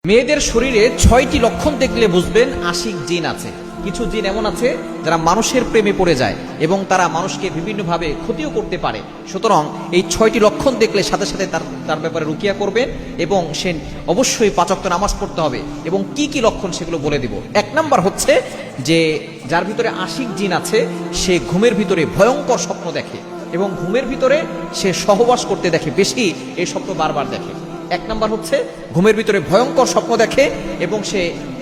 মেয়েদের শরীরে ৬টি লক্ষণ দেখলে বুঝবেন আশিক জিন আছে। কিছু জিন এমন আছে যারা মানুষের প্রেমে পড়ে যায় এবং তারা মানুষকে বিভিন্নভাবে ক্ষতিও করতে পারে। সুতরাং এই ৬টি লক্ষণ দেখলে সাথে সাথে তার ব্যাপারে রুকিয়া করবেন এবং সে অবশ্যই ৫ ওয়াক্ত নামাজ পড়তে হবে। এবং কি কি লক্ষণ সেগুলো বলে দিব। ১ নাম্বার হচ্ছে যে যার ভিতরে আশিক জিন আছে সে ঘুমের ভিতরে ভয়ঙ্কর স্বপ্ন দেখে এবং ঘুমের ভিতরে সে সহবাস করতে দেখে, বেশি এই স্বপ্ন বারবার দেখে। ১ নাম্বার হচ্ছে ঘুমের ভিতরে ভয়ঙ্কর স্বপ্ন দেখে এবং সে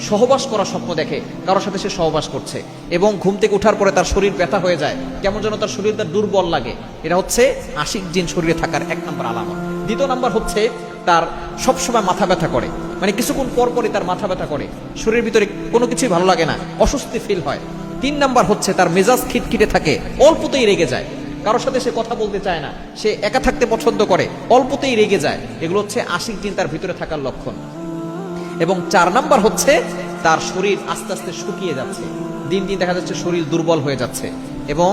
সহবাস করার স্বপ্ন দেখে, কারোর সাথে সে সহবাস করছে এবং ঘুম থেকে ওঠার পরে তার শরীর ব্যথা হয়ে যায়, কেমন যেন তার শরীরটা দুর্বল লাগে। এটা হচ্ছে আশিক জিন শরীরে থাকার ১ নাম্বার আলামত। দ্বিতীয় নাম্বার হচ্ছে তার সবসময় মাথা ব্যথা করে, মানে কিছুক্ষণ পর পরই তার মাথা ব্যথা করে, শরীরের ভিতরে কোনো কিছুই ভালো লাগে না, অস্বস্তি ফিল হয়। ৩ নাম্বার হচ্ছে তার মেজাজ খিটখিটে থাকে, অল্পতেই রেগে যায়, কারোর সাথে সে কথা বলতে চায় না, সে একা থাকতে পছন্দ করে, অল্পতেই রেগে যায়। এগুলো হচ্ছে আশিক জিন তার ভিতরে থাকার লক্ষণ। এবং ৪ নাম্বার হচ্ছে তার শরীর আস্তে আস্তে শুকিয়ে যাচ্ছে, দিন দিন দেখা যাচ্ছে শরীর দুর্বল হয়ে যাচ্ছে এবং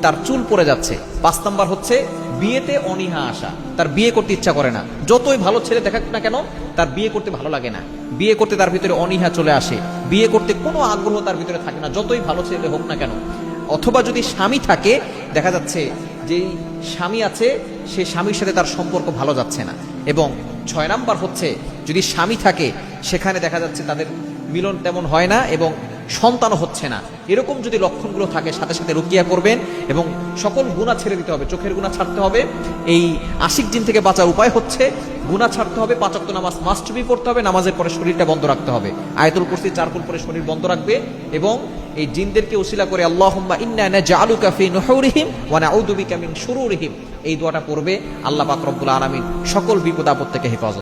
তার চুল পড়ে যাচ্ছে। ৫ নাম্বার হচ্ছে বিয়েতে অনীহা আসা, তার বিয়ে করতে ইচ্ছা করে না, যতই ভালো ছেলে দেখাক না কেন তার বিয়ে করতে ভালো লাগে না, বিয়ে করতে তার ভিতরে অনীহা চলে আসে, বিয়ে করতে কোনো আগ্রহ তার ভিতরে থাকে না, যতই ভালো ছেলে হোক না কেন। অথবা যদি স্বামী থাকে, দেখা যাচ্ছে যেই স্বামী আছে সে স্বামীর সাথে তার সম্পর্ক ভালো যাচ্ছে না। এবং ৬ নাম্বার হচ্ছে যদি স্বামী থাকে সেখানে দেখা যাচ্ছে তাদের মিলন তেমন হয় না এবং সন্তানও হচ্ছে না। এরকম যদি লক্ষণগুলো থাকে সাথে সাথে রুকিয়া করবেন এবং সকল গুনাহ ছেড়ে দিতে হবে, চোখের গুনাহ ছাড়তে হবে। এই আশিক জিন থেকে বাঁচার উপায় হচ্ছে গুনাহ ছাড়তে হবে, ৫ ওয়াক্ত নামাজ মাস্ট বি পড়তে হবে, নামাজের পরে শরীরটা বন্ধ রাখতে হবে, আয়াতুল কুরসি ৪ কুল পরে শরীর বন্ধ রাখবে এবং এই জিনদেরকে ওসিলা করে আল্লাহুম্মা ইন্না নাজআলুকা ফি নুহুরিহিম ওয়া নাউযু বিকা মিন শুরুরিহিম এই দোয়াটা পড়বে। আল্লাহ পাক রব্বুল আলামিন সকল বিপদ আপদ থেকে হেফাজত